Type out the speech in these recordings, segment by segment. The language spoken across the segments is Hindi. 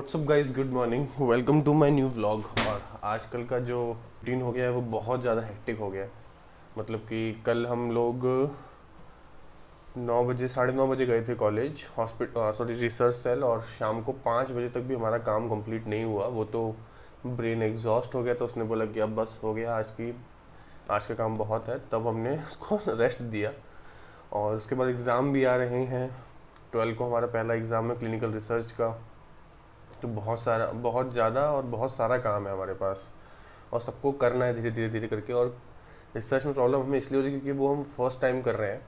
WhatsApp guys, good morning, welcome to my new vlog. और आजकल का जो रूटीन हो गया है वो बहुत ज़्यादा हेक्टिक हो गया है। मतलब कि कल हम लोग 9 बजे 9:30 गए थे कॉलेज, सॉरी रिसर्च सेल, और शाम को 5 बजे तक भी हमारा काम कंप्लीट नहीं हुआ। वो तो ब्रेन एग्जॉस्ट हो गया, तो उसने बोला कि अब बस हो गया, आज का काम बहुत है। तब हमने उसको रेस्ट दिया। और उसके बाद एग्ज़ाम भी आ रहे हैं। 12 को हमारा पहला एग्ज़ाम है क्लिनिकल रिसर्च का। तो बहुत ज़्यादा और बहुत सारा काम है हमारे पास, और सबको करना है धीरे धीरे धीरे करके। और रिसर्च में प्रॉब्लम हमें इसलिए हो रही है क्योंकि वो हम फर्स्ट टाइम कर रहे हैं,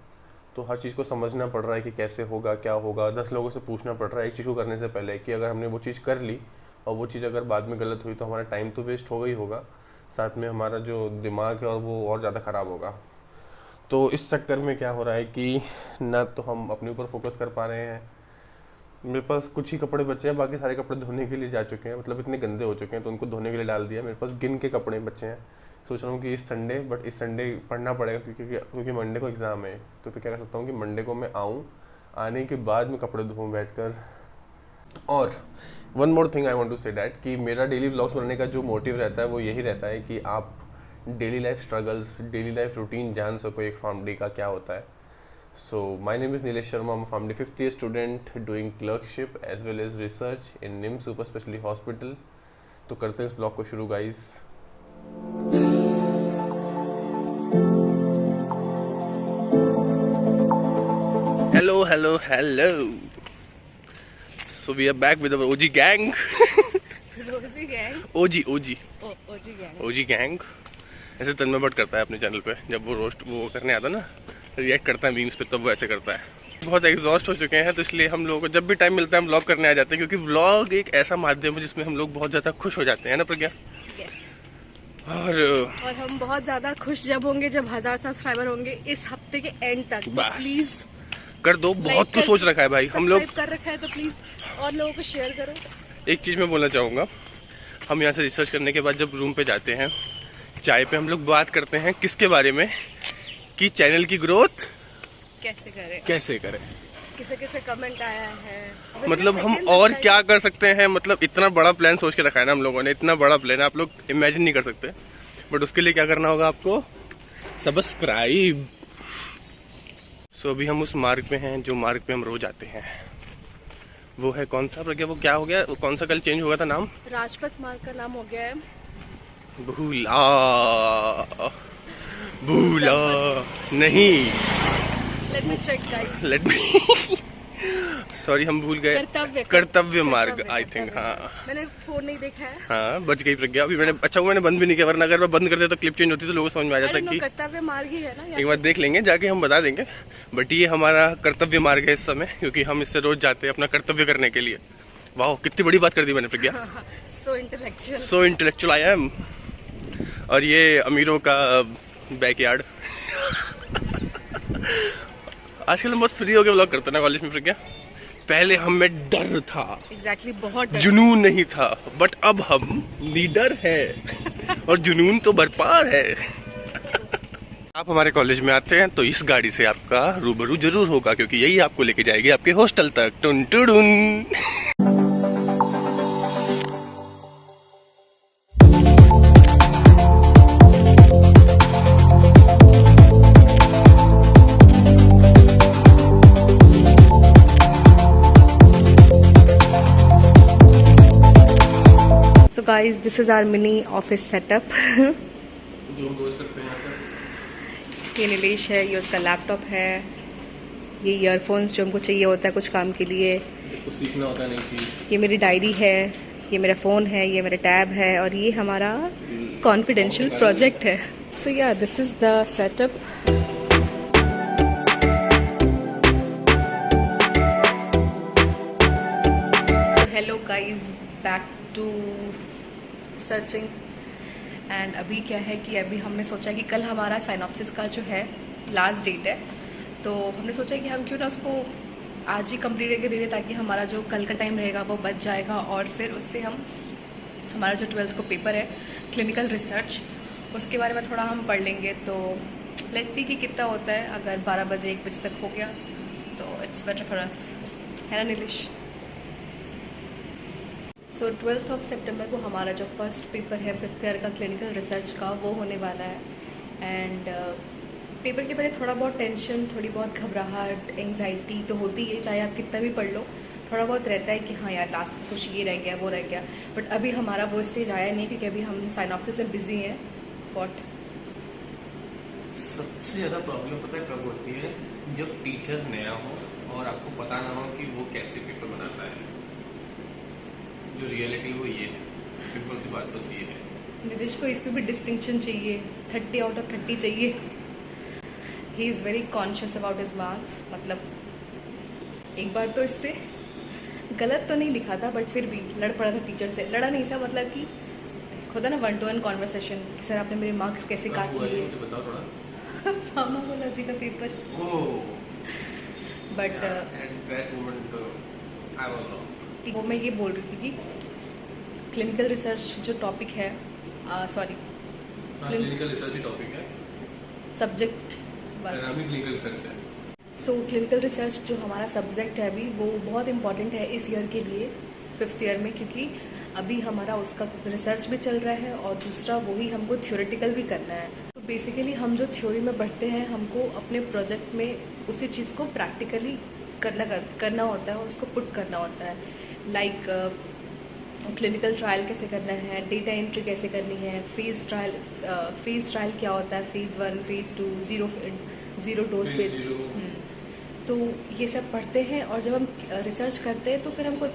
तो हर चीज़ को समझना पड़ रहा है कि कैसे होगा, क्या होगा। 10 लोगों से पूछना पड़ रहा है एक चीज़ को करने से पहले, कि अगर हमने वो चीज़ कर ली और वो चीज़ अगर बाद में गलत हुई तो हमारा टाइम तो वेस्ट होगा ही होगा, साथ में हमारा जो दिमाग है और वो और ज़्यादा ख़राब होगा। तो इस चक्कर में क्या हो रहा है कि ना तो हम अपने ऊपर फोकस कर पा रहे हैं। मेरे पास कुछ ही कपड़े बचे हैं, बाकी सारे कपड़े धोने के लिए जा चुके हैं, मतलब इतने गंदे हो चुके हैं तो उनको धोने के लिए डाल दिया। मेरे पास गिन के कपड़े बचे हैं। सोच रहा हूँ कि इस संडे पढ़ना पड़ेगा क्योंकि मंडे को एग्ज़ाम है। तो क्या कर सकता हूँ कि मंडे को मैं आऊँ, आने के बाद मैं कपड़े धोऊँ बैठकर। और one more thing I want to say that कि मेरा डेली व्लॉग्स बनाने का जो मोटिव रहता है वो यही रहता है कि आप daily life struggles, daily life routine जान सको एक फार्मडी का क्या होता है। So my name is Nilesh Sharma. I'm a family 5th year student doing clerkship as well as research in NIMS Super Specialty Hospital. तो करते हैं इस vlog को शुरू guys. Hello. So we are back with our OG gang. रोजी गैंग। OG gang. ऐसे तन्मय भट्ट करता है अपने चैनल पे, जब वो रोस्ट वो करने आता ना, रिएक्ट करता है मीम्स पे, तब वो ऐसे करता है। बहुत एग्जॉस्ट हो चुके हैं, तो इसलिए हम लोगों को जब भी टाइम मिलता है हम व्लॉग करने आ जाते हैं, क्योंकि व्लॉग एक ऐसा माध्यम है जिसमें हम लोग बहुत ज़्यादा खुश हो जाते हैं ना प्रज्ञा। yes. और हम बहुत ज्यादा खुश जब होंगे जब 1000 सब्सक्राइबर होंगे इस हफ्ते के एंड तक। तो प्लीज कर दो, बहुत कुछ सोच रखा है भाई हम लोग, कर रखा है तो प्लीज और लोगों को शेयर करो। एक चीज़ मैं बोलना चाहूँगा, हम यहाँ से रिसर्च करने के बाद जब रूम पे जाते हैं, चाय पे हम लोग बात करते हैं किसके बारे में, कि चैनल की ग्रोथ कैसे करें। किसे कमेंट आया है, मतलब हम और क्या कर सकते हैं। मतलब इतना बड़ा प्लान सोच के रखा है ना हम लोगों ने, इतना बड़ा प्लान आप लोग इमेजिन नहीं कर सकते। बट उसके लिए क्या करना होगा आपको, सब्सक्राइब। सो अभी हम उस मार्ग पे हैं जो मार्ग पे हम रोज आते हैं। वो है कौन सा प्रज्ञा, वो क्या हो गया, वो कौन सा कल चेंज हुआ था नाम, राजपथ मार्ग का नाम हो गया है भूला नहीं। Let me check guys, let me sorry, हम भूल गए। कर्तव्य मार्ग, आई थिंक। हाँ, मैंने फोन नहीं देखा है। हाँ, बच गई प्रज्ञा। अभी मैंने मैंने बंद भी नहीं किया, वरना अगर मैं बंद करते तो क्लिप चेंज होती तो लोगों को समझ में आ जाता कि कर्तव्य मार्ग ही है ना। एक बार देख लेंगे जाके, हम बता देंगे। बट ये हमारा कर्तव्य मार्ग है इस समय, क्योंकि हम इससे रोज जाते हैं अपना कर्तव्य करने के लिए। वाह, कितनी बड़ी बात कर दी मैंने प्रज्ञा। सो इंटेलेक्चुअल आई एम। और ये अमीरों का बैकयार्ड। आजकल हम बहुत फ्री होकर व्लॉग करते हैं ना कॉलेज में प्रज्ञा। पहले हमें डर था, बहुत डर, जुनून नहीं था, बट अब हम लीडर है और जुनून तो भरपार है। आप हमारे कॉलेज में आते हैं तो इस गाड़ी से आपका रूबरू जरूर होगा, क्योंकि यही आपको लेके जाएगी आपके हॉस्टल तक। टुन टुडुन। So guys, this is our mini office setup. जो रोज करते हैं यहाँ पर। ये नीलेश है, ये उसका लैपटॉप है, ये ईयरफोन्स जो हमको चाहिए होता है कुछ काम के लिए, कुछ सीखना होता है नई चीज। ये मेरी डायरी है, ये मेरा फ़ोन है, ये मेरा टैब है, और ये हमारा कॉन्फिडेंशियल प्रोजेक्ट है। So yeah this is the setup. Hello guys, back to searching. And अभी क्या है कि अभी हमने सोचा कि कल हमारा साइनॉप्सिस का जो है लास्ट डेट है, तो हमने सोचा कि हम क्यों ना उसको आज ही कंप्लीट करके दे दें, ताकि हमारा जो कल का टाइम रहेगा वो बच जाएगा। और फिर उससे हम हमारा जो 12th को पेपर है क्लिनिकल रिसर्च, उसके बारे में थोड़ा हम पढ़ लेंगे। तो लेट्स सी कि कितना होता है। अगर 12 बजे 1 बजे तक हो गया तो इट्स बेटर फॉर अस, है ना नीलेश? सो 12 सितंबर को हमारा जो फर्स्ट पेपर है 5th ईयर का क्लिनिकल रिसर्च का वो होने वाला है। एंड पेपर के पहले थोड़ा बहुत टेंशन, थोड़ी बहुत घबराहट, एंग्जाइटी तो होती है, चाहे आप कितना भी पढ़ लो, थोड़ा बहुत रहता है कि हाँ यार लास्ट में कुछ ये रह गया वो रह गया। बट अभी हमारा वो स्टेज आया नहीं क्योंकि अभी हम साइनॉप्सिस से बिजी हैं। व्हाट सबसे ज़्यादा प्रॉब्लम पता है कब होती है? जब टीचर नया हो और आपको पता ना हो कि वो कैसे पेपर बनाता है। जो रियलिटी वो ये है, सिंपल सी बात बस ये है। निदेश को इसमें भी डिस्टिंक्शन चाहिए, 30 आउट ऑफ 30 चाहिए। He is very conscious about his marks. मतलब एक बार तो इससे गलत तो नहीं लिखा था बट फिर भी लड़ पड़ा था टीचर से। लड़ा नहीं था, मतलब कि खुदा ना 1-to-1 कॉन्वर्सेशन कि सर आपने मेरे मार्क्स कैसे काट लिए। मुझे बताओ थोड़ा। फार्माकोलॉजी का पेपर। बट वो मैं ये बोल रही थी कि क्लिनिकल रिसर्च जो टॉपिक है, सॉरी क्लिनिकल रिसर्च ही टॉपिक है, सब्जेक्ट अभी क्लिनिकल रिसर्च है। सो क्लिनिकल रिसर्च जो हमारा सब्जेक्ट है अभी वो बहुत इंपॉर्टेंट है इस ईयर के लिए 5th ईयर में, क्योंकि अभी हमारा उसका रिसर्च भी चल रहा है और दूसरा वही हमको थ्योरेटिकल भी करना है। तो बेसिकली हम जो थ्योरी में पढ़ते हैं हमको अपने प्रोजेक्ट में उसी चीज़ को प्रैक्टिकली करना होता है और उसको पुट करना होता है। लाइक क्लिनिकल ट्रायल कैसे करना है, डेटा एंट्री कैसे करनी है, फेज ट्रायल क्या होता है, phase 1, phase 2, zero dose phase. तो ये सब पढ़ते हैं और जब हम रिसर्च करते हैं तो फिर हमको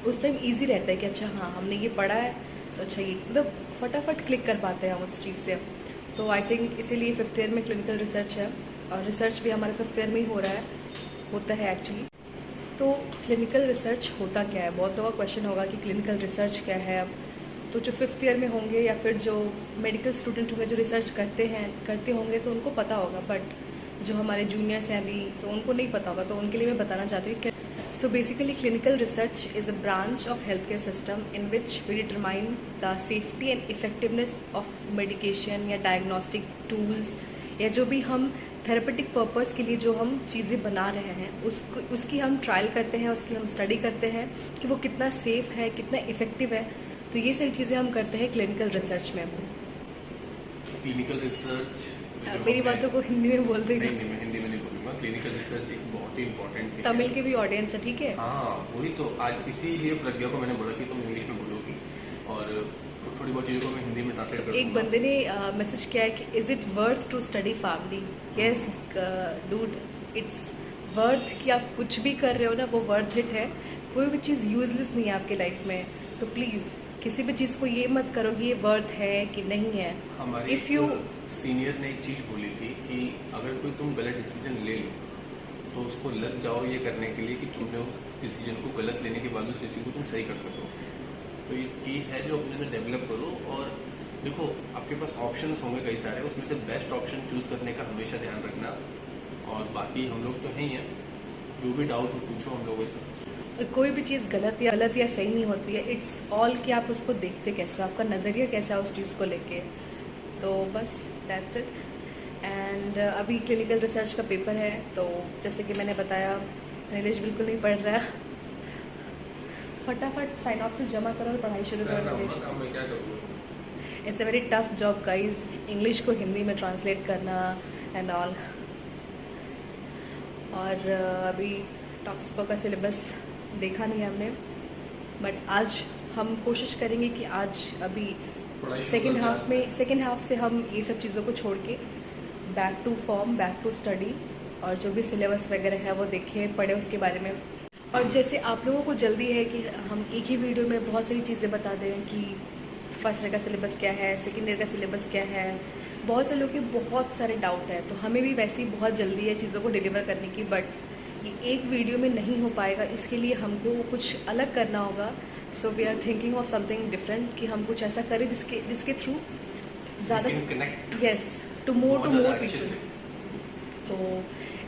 उस टाइम इजी रहता है कि अच्छा हाँ हमने ये पढ़ा है तो अच्छा ये मतलब फटाफट क्लिक कर पाते हैं हम उस चीज़ से। तो आई थिंक इसीलिए 5th ईयर में क्लिनिकल रिसर्च है और रिसर्च भी हमारे 5th ईयर में ही होता है एक्चुअली। तो क्लिनिकल रिसर्च होता क्या है? बहुत लोगों का क्वेश्चन होगा कि क्लिनिकल रिसर्च क्या है। अब तो जो 5th ईयर में होंगे या फिर जो मेडिकल स्टूडेंट होंगे जो रिसर्च करते होंगे तो उनको पता होगा, बट जो हमारे जूनियर्स हैं अभी तो उनको नहीं पता होगा, तो उनके लिए मैं बताना चाहती हूँ कि so basically clinical research is a branch of health care system in which we determine the safety and effectiveness of medication या डायग्नोस्टिक टूल्स या जो भी हम थेरेपेटिक पर्पस के लिए जो हम चीज़ें बना रहे हैं उसकी हम ट्रायल करते हैं, उसकी हम स्टडी करते हैं कि वो कितना सेफ है, कितना इफेक्टिव है। तो ये सारी चीज़ें हम करते हैं क्लिनिकल रिसर्च में। क्लिनिकल रिसर्च मेरी बातों को हिंदी में बोल देंगे। नहीं, मैं हिंदी में नहीं बोलूँगा। क्लिनिकल रिसर्च एक बहुत ही इंपॉर्टेंट थिंग है। तमिल के भी ऑडियंस है, ठीक है? हाँ वही तो, आज इसीलिए प्रज्ञा को मैंने बोला कि तुम इंग्लिश में बोलोगी और थोड़ी बहुत चीज़ों को मैं हिंदी में ट्रांसलेट कर एक बंदे ने मैसेज किया है कि is it worth to study formally? Yes dude, it's worth कि आप कुछ भी कर रहे हो ना वो वर्थ इट है। कोई भी चीज़ यूजलेस नहीं है आपके लाइफ में, तो प्लीज़ किसी भी चीज़ को ये मत करो कि ये वर्थ है कि नहीं है। हमारे इफ़ यू सीनियर ने एक चीज़ बोली थी कि अगर कोई तुम गलत डिसीजन ले लो तो उसको लग जाओ ये करने के लिए कि तुमने उस डिसीजन को गलत लेने के बाद उस डिसीजन को तुम सही कर सको। तो ये चीज़ है जो अपने में डेवलप करो। और देखो आपके पास ऑप्शंस होंगे कई सारे, उसमें से बेस्ट ऑप्शन चूज़ करने का हमेशा ध्यान रखना। और बाकी हम लोग तो हैं ही हैं, जो भी डाउट हो पूछो हम लोगों से। कोई भी चीज़ गलत या सही नहीं होती है। इट्स ऑल कि आप उसको देखते कैसे, आपका नज़रिया कैसा है उस चीज़ को लेके। तो बस दैट्स इट। एंड अभी क्लिनिकल रिसर्च का पेपर है, तो जैसे कि मैंने बताया नीलेश बिल्कुल नहीं पढ़ रहा। फटाफट साइनॉप्सिस जमा करो और पढ़ाई शुरू करो Nilesh. It's a very tough job guys, English को हिंदी में ट्रांसलेट करना एंड ऑल। और अभी टॉक्सिको का सिलेबस देखा नहीं हमने, बट आज हम कोशिश करेंगे कि आज अभी सेकेंड हाफ से हम ये सब चीज़ों को छोड़ के back to form, back to study और जो भी सिलेबस वगैरह है वो देखें, पढ़े उसके बारे में। और जैसे आप लोगों को जल्दी है कि हम एक ही वीडियो में बहुत सारी चीज़ें बता दें कि फर्स्ट ईयर का सिलेबस क्या है, सेकेंड ईयर का सिलेबस क्या है, बहुत से लोगों के बहुत सारे डाउट है। तो हमें भी वैसे ही बहुत जल्दी है चीज़ों को डिलीवर करने की, बट ये एक वीडियो में नहीं हो पाएगा, इसके लिए हमको कुछ अलग करना होगा। So we are thinking of something different कि हम कुछ ऐसा करें जिसके थ्रू ज़्यादा यस टू मोर पीपल। तो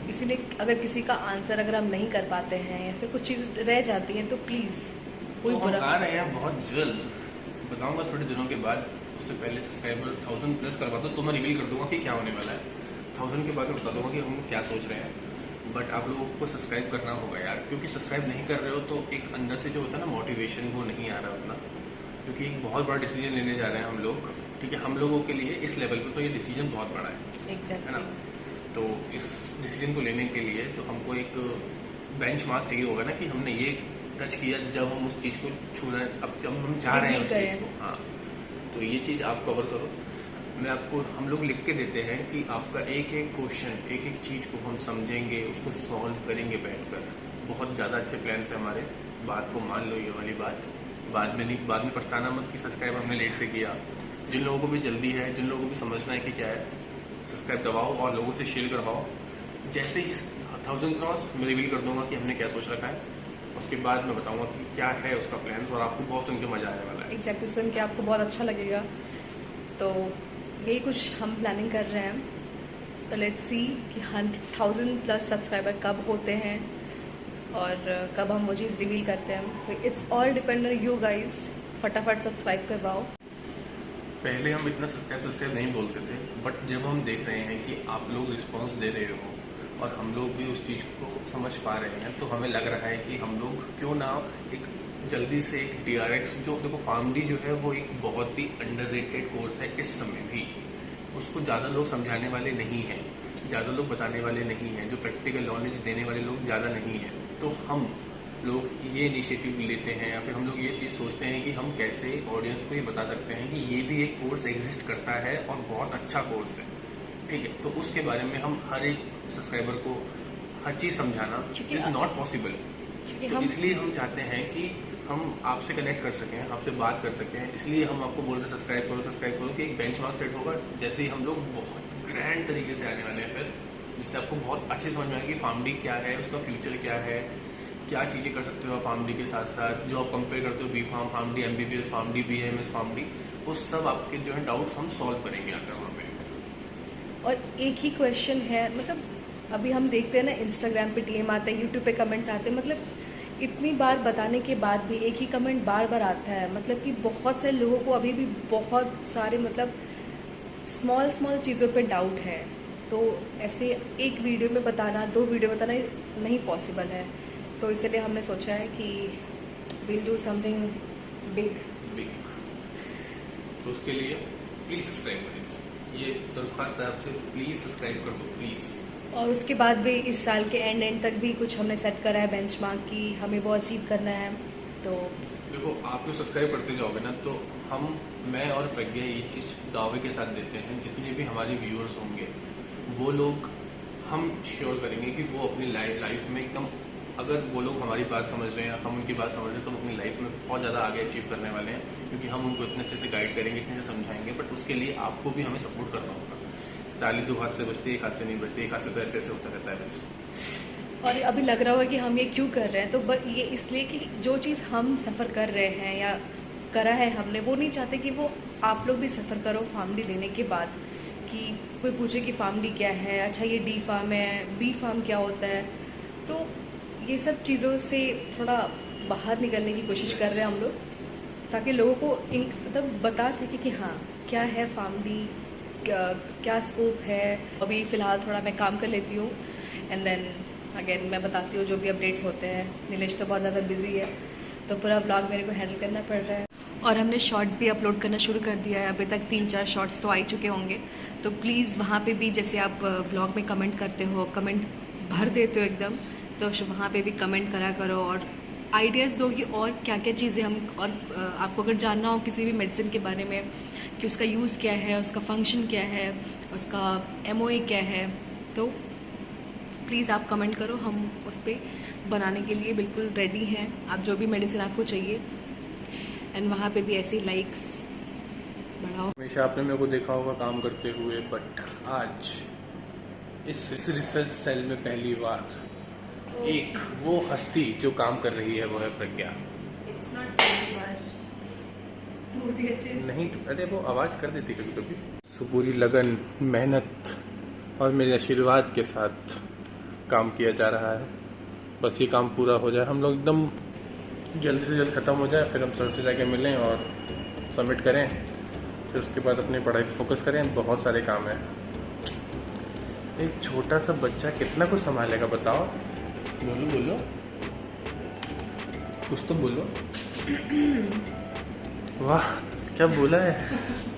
इसीलिए अगर किसी का आंसर अगर हम नहीं कर पाते हैं या फिर कुछ चीज़ रह जाती हैं तो प्लीज़ कोई तो बुरा। हम आ रहे हैं बहुत जल्द, बताऊंगा थोड़े दिनों के बाद। उससे पहले सब्सक्राइबर्स 1000 प्लस करवा दो तो मैं रिवील कर दूंगा कि क्या होने वाला है। 1000 के बाद मैं बता दूंगा कि हम क्या सोच रहे हैं। बट आप लोगों को सब्सक्राइब करना होगा यार, क्योंकि सब्सक्राइब नहीं कर रहे हो तो एक अंदर से जो होता है ना मोटिवेशन, वो नहीं आ रहा उतना। क्योंकि एक बहुत बड़ा डिसीजन लेने जा रहे हैं हम लोग, ठीक है। हम लोगों के लिए इस लेवल पे तो ये डिसीजन बहुत बड़ा है एग्जैक्टली। ना। तो इस डिसीजन को लेने के लिए तो हमको एक बेंचमार्क चाहिए होगा ना, कि हमने ये टच किया जब हम उस चीज़ को छूना, अब जब हम चाह रहे हैं उस चीज़ को, हाँ। तो ये चीज़ आप कवर करो। मैं आपको, हम लोग लिख के देते हैं कि आपका एक एक क्वेश्चन, एक एक चीज़ को हम समझेंगे, उसको सॉल्व करेंगे बैठकर। बहुत ज़्यादा अच्छे प्लान्स हैं हमारे, बात को मान लो ये वाली बात, बाद में नहीं, बाद में पछताना मत कि सब्सक्राइब हमने लेट से किया। जिन लोगों को भी जल्दी है, जिन लोगों को भी समझना है कि क्या है, सब्सक्राइब दबाओ और लोगों से शेयर करवाओ। जैसे ही 1000 क्रॉस मैं रिवील कर दूंगा कि हमने क्या सोच रखा है, उसके बाद मैं बताऊंगा कि क्या है उसका प्लान्स, और आपको बहुत सुन के मजा आने वाला है। एग्जैक्टली, सुन के आपको बहुत अच्छा लगेगा। तो यही कुछ हम प्लानिंग कर रहे हैं। तो लेट्स सी कि 1000+ सब्सक्राइबर कब होते हैं और कब हम वो चीज़ रिवील करते हैं। तो it's all depend on you guys. फटाफट सब्सक्राइब करवाओ। पहले हम इतना सब्सक्राइब नहीं बोलते थे, बट जब हम देख रहे हैं कि आप लोग रिस्पांस दे रहे हो और हम लोग भी उस चीज़ को समझ पा रहे हैं, तो हमें लग रहा है कि हम लोग क्यों ना एक जल्दी से एक DRX, जो देखो फार्मडी जो है वो एक बहुत ही अंडररेटेड कोर्स है इस समय भी। उसको ज़्यादा लोग समझाने वाले नहीं हैं, ज़्यादा लोग बताने वाले नहीं हैं, जो प्रैक्टिकल नॉलेज देने वाले लोग ज़्यादा नहीं हैं। तो हम लोग ये इनिशिएटिव लेते हैं, या फिर हम लोग ये चीज़ सोचते हैं कि हम कैसे ऑडियंस को ये बता सकते हैं कि ये भी एक कोर्स एग्जिस्ट करता है और बहुत अच्छा कोर्स है, ठीक है। तो उसके बारे में हम हर एक सब्सक्राइबर को हर चीज़ समझाना इज़ नॉट पॉसिबल। तो इसलिए हम चाहते हैं कि हम आपसे कनेक्ट कर सकें, आपसे बात कर सकें, इसलिए हम आपको बोल रहे सब्सक्राइब करो कि एक बेंचमार्क सेट होगा। जैसे ही हम लोग बहुत ग्रैंड तरीके से आने वाले हैं फिर, जिससे आपको बहुत अच्छे समझ में आएगी कि फार्मडी क्या है, उसका फ्यूचर क्या है, क्या चीज़ें कर सकते हो फार्मडी के साथ साथ, जो आप कंपेयर करते हो B.Pharm PharmD, MBBS PharmD, BAMS PharmD, वो सब आपके जो है डाउट्स हम सॉल्व करेंगे आकर वहाँ पे। और एक ही क्वेश्चन है, मतलब अभी हम देखते हैं ना इंस्टाग्राम पे DM आते हैं, यूट्यूब पे कमेंट्स आते हैं, मतलब इतनी बार बताने के बाद भी एक ही कमेंट बार बार आता है। मतलब कि बहुत से लोगों को अभी भी बहुत सारे मतलब स्मॉल चीज़ों पे डाउट है। तो ऐसे एक वीडियो में बताना, 2 वीडियो बताना नहीं पॉसिबल है। तो इसलिए हमने सोचा है कि विल डू समथिंग बिग। तो उसके लिए प्लीज़ सब्सक्राइब करें, ये दरख्वास्त है आपसे, प्लीज़ सब्सक्राइब कर दो प्लीज़। और उसके बाद भी इस साल के एंड तक भी कुछ हमने सेट करा है बेंचमार्क की, हमें वो अचीव करना है। तो देखो, आप जो सब्सक्राइब करते जाओगे ना, तो मैं और प्रज्ञा ये चीज़ दावे के साथ देते हैं, जितने भी हमारे व्यूअर्स होंगे वो लोग, हम श्योर करेंगे कि वो अपनी लाइफ में एकदम, अगर वो लोग हमारी बात समझ रहे हैं, हम उनकी बात समझ रहे हैं, तो वो अपनी लाइफ में बहुत ज़्यादा आगे अचीव करने वाले हैं, क्योंकि हम उनको इतने अच्छे से गाइड करेंगे, इतने से समझाएंगे। बट उसके लिए आपको भी हमें सपोर्ट करना होगा। ताली 2 हाथ से बजती है, 1 हाथ से नहीं बजती, 1 हाथ से तो ऐसे होता रहता है बस। और अभी लग रहा होगा कि हम ये क्यों कर रहे हैं, तो ये इसलिए कि जो चीज़ हम सफ़र कर रहे हैं या करा है हमने, वो नहीं चाहते कि वो आप लोग भी सफ़र करो फार्मडी लेने के बाद। कि कोई पूछे कि फार्मडी क्या है, अच्छा ये D.Pharm है, B.Pharm क्या होता है। तो ये सब चीज़ों से थोड़ा बाहर निकलने की कोशिश कर रहे हैं हम लोग, ताकि लोगों को मतलब बता सके कि हाँ क्या है फार्मडी, क्या स्कोप है। अभी फ़िलहाल थोड़ा मैं काम कर लेती हूँ, एंड देन अगेन मैं बताती हूँ जो भी अपडेट्स होते हैं। नीलेश तो बहुत ज़्यादा बिजी है, तो पूरा व्लॉग मेरे को हैंडल करना पड़ रहा है। और हमने शॉर्ट्स भी अपलोड करना शुरू कर दिया है। अभी तक 3-4 शॉर्ट्स तो आ ही चुके होंगे। तो प्लीज़ वहाँ पे भी, जैसे आप व्लॉग में कमेंट करते हो, कमेंट भर देते हो एकदम, तो वहाँ पे भी कमेंट करा करो और आइडियाज़ दो कि और क्या क्या चीज़ें हम, और आपको अगर जानना हो किसी भी मेडिसिन के बारे में कि उसका यूज़ क्या है, उसका फंक्शन क्या है, उसका MOA क्या है, तो प्लीज़ आप कमेंट करो। हम उस पर बनाने के लिए बिल्कुल रेडी हैं। आप जो भी मेडिसिन आपको चाहिए, एंड वहाँ पे भी ऐसे लाइक्स बढ़ाओ। हमेशा आपने मेरे को देखा होगा काम करते हुए, बट आज इस रिसर्च सेल में पहली बार एक वो हस्ती जो काम कर रही है, वो है प्रज्ञा। नहीं, अरे वो आवाज़ कर देती कभी कभी। सो पूरी लगन, मेहनत और मेरे आशीर्वाद के साथ काम किया जा रहा है। बस ये काम पूरा हो जाए, हम लोग एकदम जल्दी से जल्द ख़त्म हो जाए, फिर हम सर से जाके मिलें और सबमिट करें, फिर उसके बाद अपनी पढ़ाई पर फोकस करें। बहुत सारे काम हैं। एक छोटा सा बच्चा कितना कुछ संभालेगा बताओ। बोलो कुछ तो बोलो। वाह क्या बोला है।